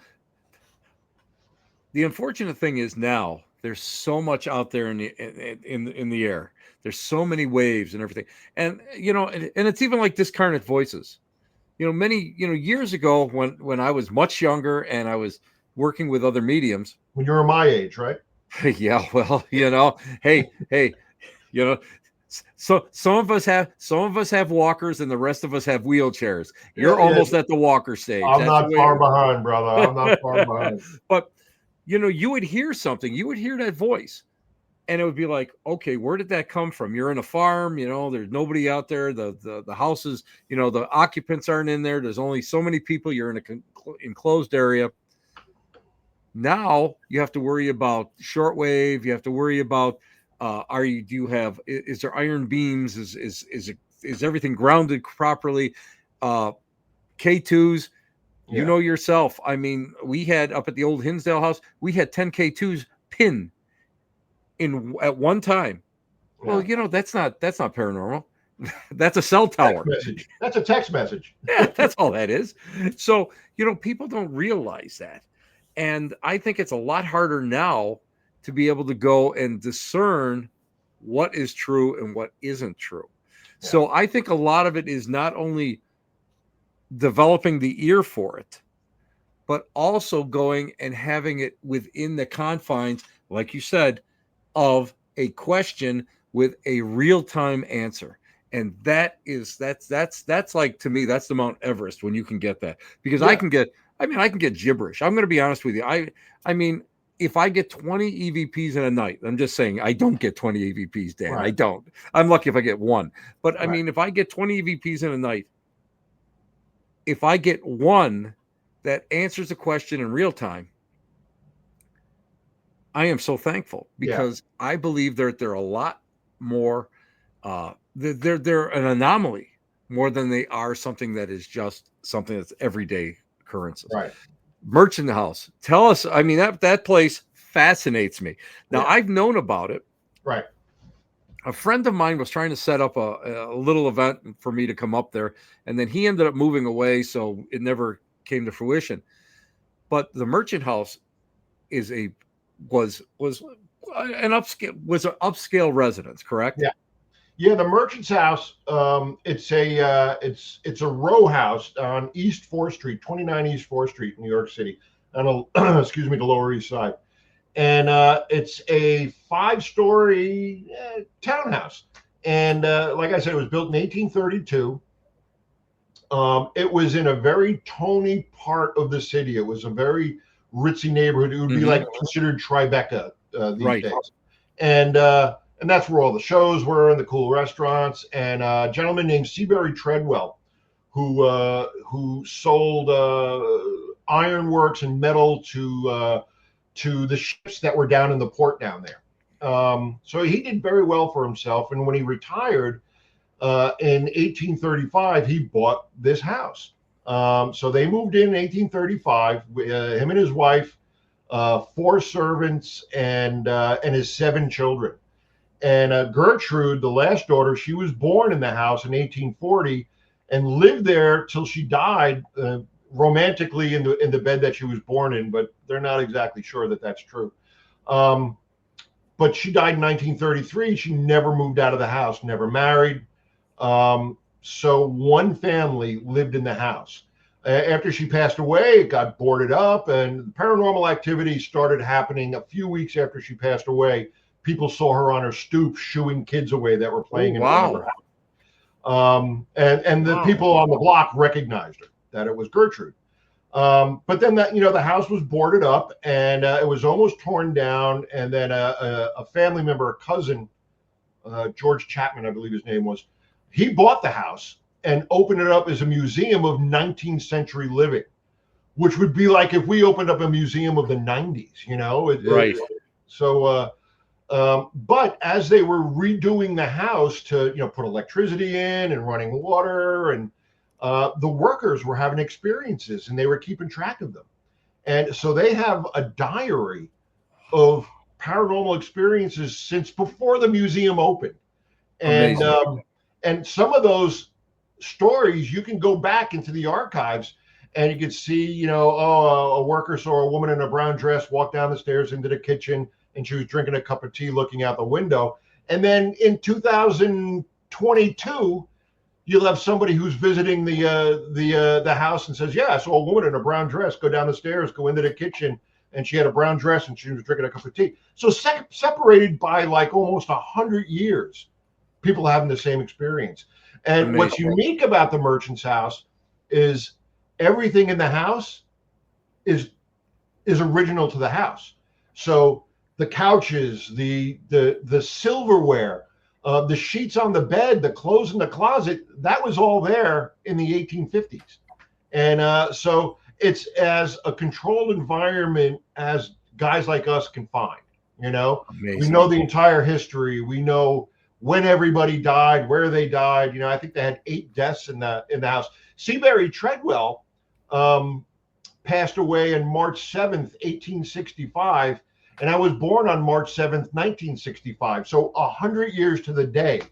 the unfortunate thing is now there's so much out there in the air. There's so many waves and everything, and and it's even like discarnate voices. Many years ago when I was much younger and I was working with other mediums. when you were my age, right? Yeah, well, hey, so some of us have walkers and the rest of us have wheelchairs. You're Yeah, almost at the walker stage. I'm That's the not way far behind, brother. I'm not far behind. But you would hear something, you would hear that voice, and it would be like, okay, where did that come from? You're in a farm, there's nobody out there. The houses, the occupants aren't in there. There's only so many people. You're in a enclosed area. Now you have to worry about shortwave. You have to worry about is there iron beams? Is everything grounded properly? K2s, Yeah. yourself. I mean, we had up at the old Hinsdale house, we had 10 K2s pinned in at one time. Well, that's not paranormal. That's a cell tower. Text message. That's a text message. Yeah, that's all that is. So, people don't realize that. And I think it's a lot harder now to be able to go and discern what is true and what isn't true. Yeah. So I think a lot of it is not only developing the ear for it, but also going and having it within the confines, like you said, of a question with a real-time answer. And that's like, to me, that's the Mount Everest when you can get that, because I can get gibberish. I'm going to be honest with you. I mean, if I get 20 EVPs in a night, I'm just saying I don't get 20 EVPs, Dan. Right. I don't. I'm lucky if I get one. But I mean, if I get 20 EVPs in a night, if I get one that answers a question in real time, I am so thankful, because I believe they're a lot more. They're an anomaly more than they are something that is just something that's everyday occurrences. Right. Merchant House. Tell us. I mean, that place fascinates me. Now, I've known about it. Right. A friend of mine was trying to set up a little event for me to come up there, and then he ended up moving away, so it never came to fruition. But the Merchant House was an upscale residence, correct? Yeah. Yeah, the Merchant's House. It's a row house on East 4th Street, 29 East 4th Street, New York City, on the Lower East Side, and it's a 5-story townhouse. And like I said, it was built in 1832. It was in a very Tony part of the city. It was a very ritzy neighborhood. It would be like considered Tribeca these days. and that's where all the shows were and the cool restaurants. And a gentleman named Seabury Treadwell, who sold ironworks and metal to the ships that were down in the port down there. So he did very well for himself. And when he retired in 1835, he bought this house. So they moved in 1835. Him and his wife, 4 servants, and his 7 children. And Gertrude, the last daughter, she was born in the house in 1840 and lived there till she died, romantically in the bed that she was born in. But they're not exactly sure that that's true. But she died in 1933. She never moved out of the house, never married. So one family lived in the house. After she passed away, it got boarded up, and paranormal activity started happening a few weeks after she passed away. People saw her on her stoop shooing kids away that were playing in front of her house. And the people on the block recognized her, that it was Gertrude. But then the house was boarded up, and it was almost torn down. And then a family member, a cousin, George Chapman, I believe his name was, he bought the house and opened it up as a museum of 19th century living, which would be like if we opened up a museum of the 90s, Right. But as they were redoing the house to, put electricity in and running water, and the workers were having experiences and they were keeping track of them. And so they have a diary of paranormal experiences since before the museum opened. And some of those stories, you can go back into the archives and you can see, a worker saw a woman in a brown dress walk down the stairs into the kitchen, and she was drinking a cup of tea looking out the window. And then in 2022, you'll have somebody who's visiting the house and says, yeah, I saw a woman in a brown dress go down the stairs, go into the kitchen, and she had a brown dress and she was drinking a cup of tea. So separated by like almost 100 years, people having the same experience. And amazing. What's unique about the merchant's house is everything in the house is original to the house. So the couches, the silverware, the sheets on the bed, the clothes in the closet, that was all there in the 1850s. And so it's as a controlled environment as guys like us can find. Amazing. We know the entire history. We know when everybody died, where they died. I think they had 8 deaths in the house. Seabury Treadwell passed away on March 7th, 1865, and I was born on March 7th, 1965. So 100 years to the day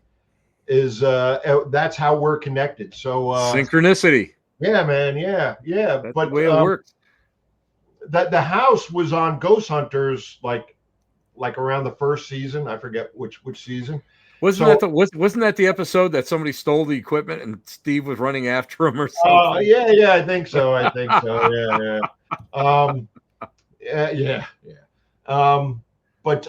is that's how we're connected. So synchronicity. Yeah, man. Yeah. That's the way it works. That the house was on Ghost Hunters like around the first season. I forget which season. Wasn't that the episode that somebody stole the equipment and Steve was running after him or something? Yeah, I think so. Yeah. But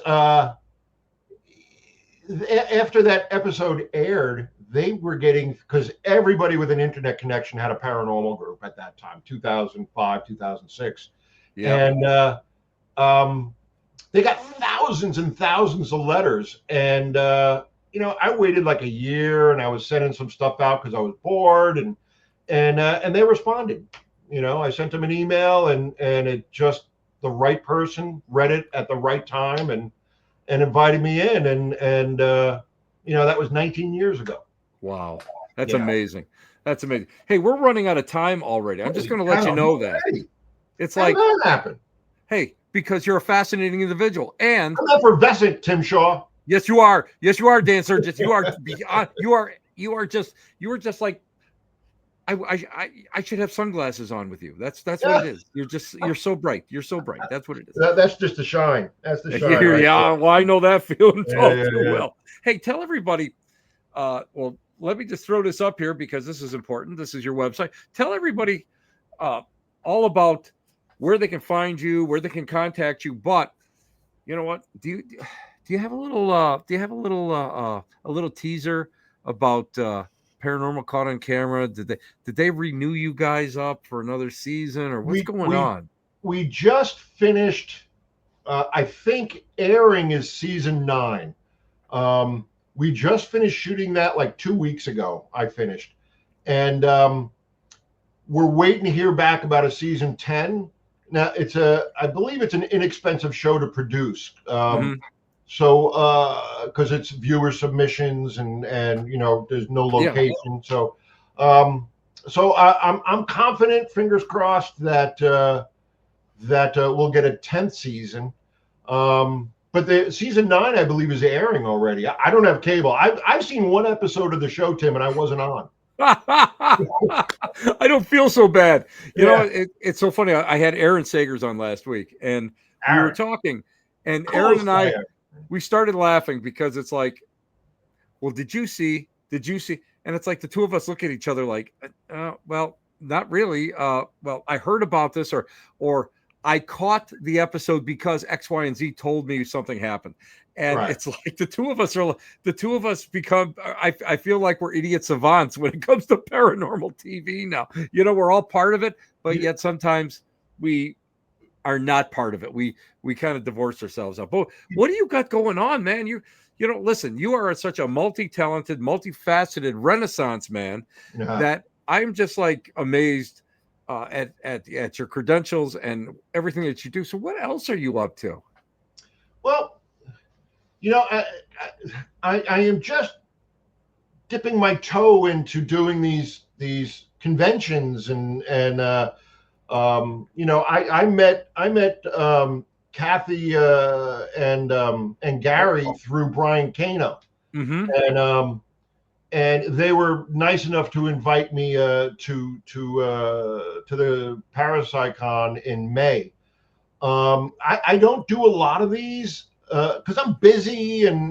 after that episode aired, they were getting, because everybody with an internet connection had a paranormal group at that time, 2005, 2006. Yeah. And they got thousands and thousands of letters. And I waited like a year, and I was sending some stuff out because I was bored, and they responded. I sent them an email, and it just, the right person read it at the right time and invited me in, and that was 19 years ago. Wow, that's amazing. That's amazing. Hey, we're running out of time already. I'm just going to let you know that. It's like, how did that happen? Hey, because you're a fascinating individual, and I'm effervescent, Tim Shaw. Yes, you are. Yes, you are, Dan Sturges. You are. You are just like. I should have sunglasses on with you. That's what it is. You're so bright. You're so bright. That's what it is. That's just the shine. That's the shine. Right yeah. Well, I know that feeling too well. Hey, tell everybody. Well, let me just throw this up here because this is important. This is your website. Tell everybody all about where they can find you, where they can contact you. But you know what? Do you have a little teaser about Paranormal Caught on Camera? Did they renew you guys up for another season, or what's going on? We just finished I think airing is season 9. We just finished shooting that like 2 weeks ago. I finished, and we're waiting to hear back about a season 10. Now I believe it's an inexpensive show to produce. Mm-hmm. So because it's viewer submissions and there's no Yeah. location. So I'm confident, fingers crossed, that we'll get a 10th season. But the season 9, I believe, is airing already. I don't have cable. I've seen one episode of the show, Tim, and I wasn't on. I don't feel so bad. Yeah, It's so funny. I had Aaron Sagers on last week, and we were Aaron, talking, and Aaron coolest and guy I, ever. we started laughing because it's like, well, did you see? Did you see? And it's like the two of us look at each other like, well, not really. Well, I heard about this, or I caught the episode because X, Y, and Z told me something happened. And Right. it's like the two of us become. I feel like we're idiot savants when it comes to paranormal TV now. We're all part of it, but You- yet sometimes we are not part of it. We kind of divorce ourselves up. But what do you got going on, man? Listen, you are such a multi-talented, multifaceted Renaissance man yeah. that I'm just like amazed at your credentials and everything that you do. So what else are you up to? Well, I am just dipping my toe into doing these conventions and I met Kathy and Gary through Brian Kano, Mm-hmm. and they were nice enough to invite me to the Parapsychon in May. I don't do a lot of these because I'm busy and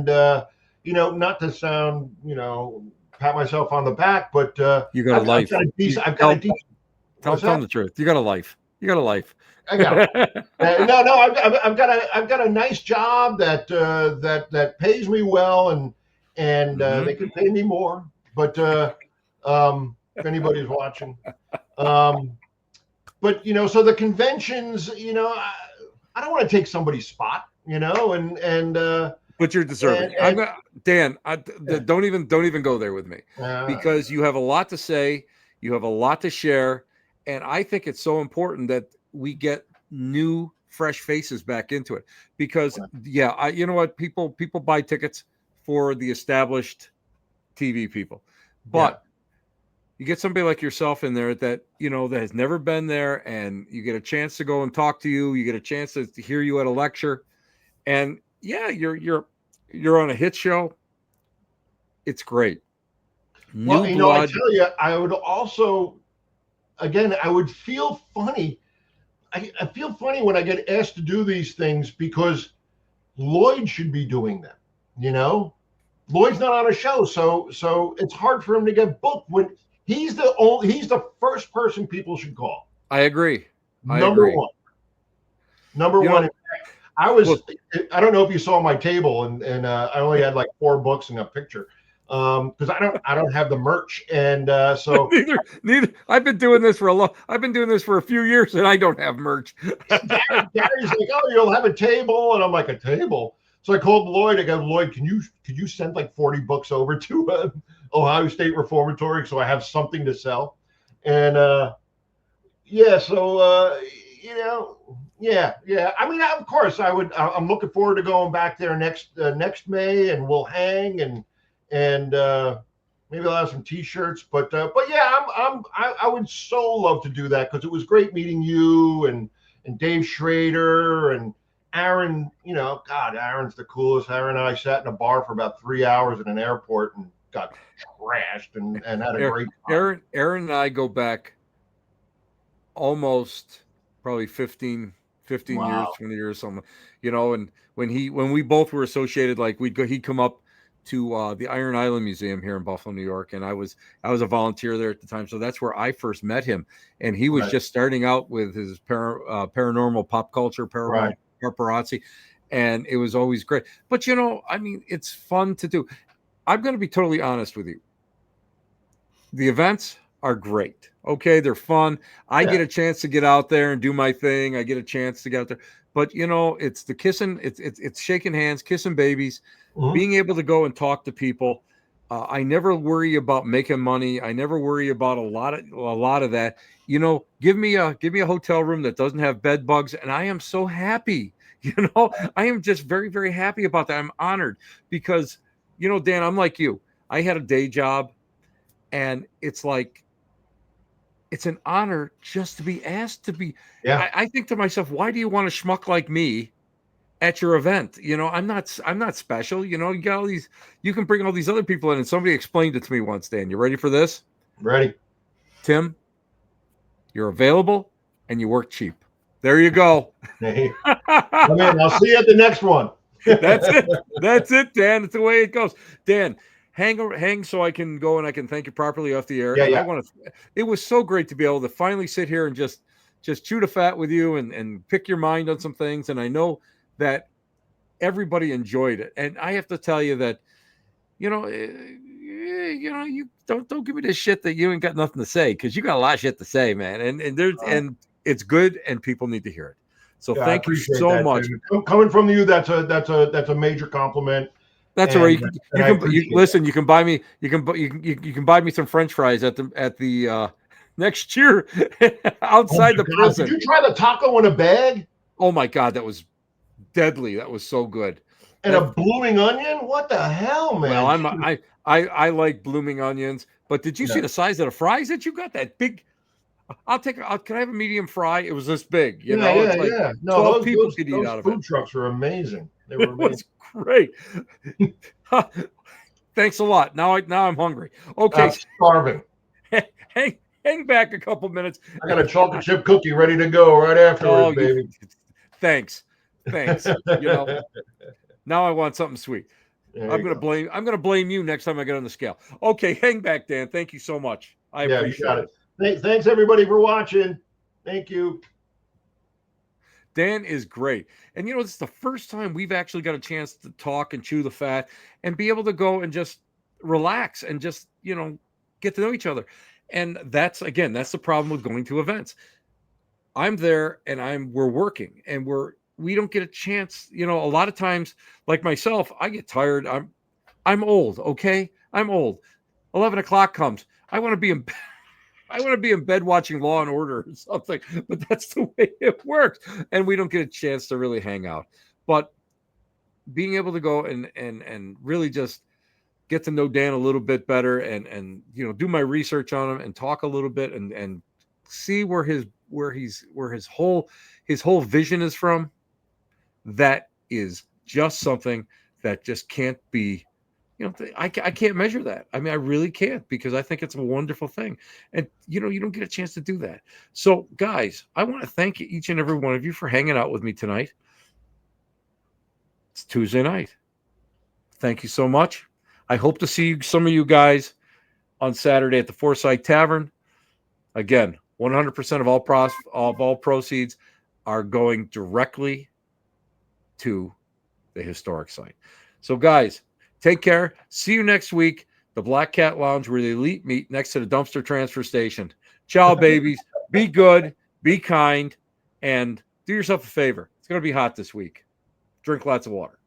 not to sound pat myself on the back, but You got a I've life. got a You decent. I've got a tell decent. tell What's tell that? them the truth. You got a life. You got a life. I got no. I've got a nice job that pays me well, and Mm-hmm. they could pay me more, but if anybody's watching, but so the conventions, I don't want to take somebody's spot, But you're deserving. I'm and not, Dan. Don't even go there with me, uh, because you have a lot to say, you have a lot to share, and I think it's so important that we get new, fresh faces back into it. Because yeah, you know what, people buy tickets for the established TV people, yeah, but you get somebody like yourself in there that has never been there, and you get a chance to go and talk to you. You get a chance to hear you at a lecture, and yeah, you're on a hit show. It's great. well, New I blood. tell you, I would also, again, I would feel funny. I feel funny when I get asked to do these things because Lloyd should be doing them. You know, Lloyd's not on a show, so it's hard for him to get booked when he's the first person people should call. I agree. I Number agree. one. Number You one. know, I well, was. I don't know if you saw my table, and I only had like 4 books and a picture because I don't have the merch, and so neither. I've been doing this for a few years, and I don't have merch. Gary's like, oh, you'll have a table, and I'm like, a table. So I called Lloyd. I go, Lloyd, could you send like 40 books over to Ohio State Reformatory so I have something to sell? And yeah, so yeah. I mean, of course, I'm looking forward to going back there next May, and we'll hang and maybe I'll have some T-shirts. But yeah, I would so love to do that because it was great meeting you and Dave Schrader and Aaron. God, Aaron's the coolest. Aaron and I sat in a bar for about 3 hours at an airport and got trashed and had a great time. Aaron and I go back almost probably 15 years, Wow. 20 years, something. And when we both were associated, like he'd come up to the Iron Island Museum here in Buffalo, New York, and I was a volunteer there at the time, so that's where I first met him. And he was Right. just starting out with his paranormal pop culture, paranormal Right. paparazzi, and it was always great. But I mean, it's fun to do. I'm going to be totally honest with you. The events are great. Okay, they're fun. I Yeah. get a chance to get out there and do my thing. I get a chance to get out there. but it's the kissing, it's shaking hands, kissing babies, Mhm. being able to go and talk to people. I never worry about making money. I never worry about a lot of that. Give me a hotel room that doesn't have bed bugs, and I am so happy. I am just very, very happy about that. I'm honored because, Dan, I'm like you. I had a day job, and it's like it's an honor just to be asked to be. Yeah. I think to myself, why do you want a schmuck like me at your event? I'm not special. You got all these, you can bring all these other people in. And somebody explained it to me once, Dan. You ready for this? Ready. Tim, you're available and you work cheap. There you go. Hey, come in. I'll see you at the next one. That's it. That's it, Dan. That's the way it goes. Dan, hang so I can go and I can thank you properly off the air. Yeah, And I yeah. want to, it was so great to be able to finally sit here and just chew the fat with you and pick your mind on some things. And I know that everybody enjoyed it. And I have to tell you that, you don't give me this shit that you ain't got nothing to say, because you got a lot of shit to say, man. And it's good and people need to hear it. So Yeah, I thank you appreciate so that, much. Tim. Coming from you, that's a major compliment, That's all right. and I appreciate Listen. You can buy me. You can buy me some French fries at the next year Oh outside my the God! Did prison. you try the taco in a bag Oh my God, that was deadly. That was so good. and a That blooming onion? What the hell, well, man? I like blooming onions, but did you Yeah, see the size of the fries that you got? That big. Can I have a medium fry? It was this big. yeah, It's yeah, like yeah. No, 12 those people those could eat those out of it. food trucks are amazing. They were It amazing. was great. Thanks a lot. Now I'm hungry. Okay, I'm starving. hang back a couple minutes. I got a chocolate chip cookie ready to go right afterwards, Oh, baby. thanks. Now I want something sweet. There you go. I'm gonna blame you next time I get on the scale. Okay, hang back, Dan. Thank you so much. I Yeah, you appreciate got it. it. Thanks everybody for watching. Thank you. Dan is great. And it's the first time we've actually got a chance to talk and chew the fat and be able to go and just relax and just, get to know each other. And that's the problem with going to events. I'm there and we're working and we don't get a chance, a lot of times, like myself, I get tired. I'm old, okay? I'm old. 11 o'clock comes. I want to be in I want to be in bed watching Law and Order or something, but that's the way it works. And we don't get a chance to really hang out. But being able to go and really just get to know Dan a little bit better and do my research on him and talk a little bit and see where his whole vision is from, that is just something that just can't be. I can't measure that. I mean, I really can't, because I think it's a wonderful thing. And, you don't get a chance to do that. So, guys, I want to thank each and every one of you for hanging out with me tonight. It's Tuesday night. Thank you so much. I hope to see some of you guys on Saturday at the Forsyth Tavern. Again, 100% of all proceeds are going directly to the historic site. So, guys, take care. See you next week. The Black Cat Lounge, where the elite meet next to the dumpster transfer station. Ciao, babies. Be good, be kind, and do yourself a favor. It's going to be hot this week. Drink lots of water.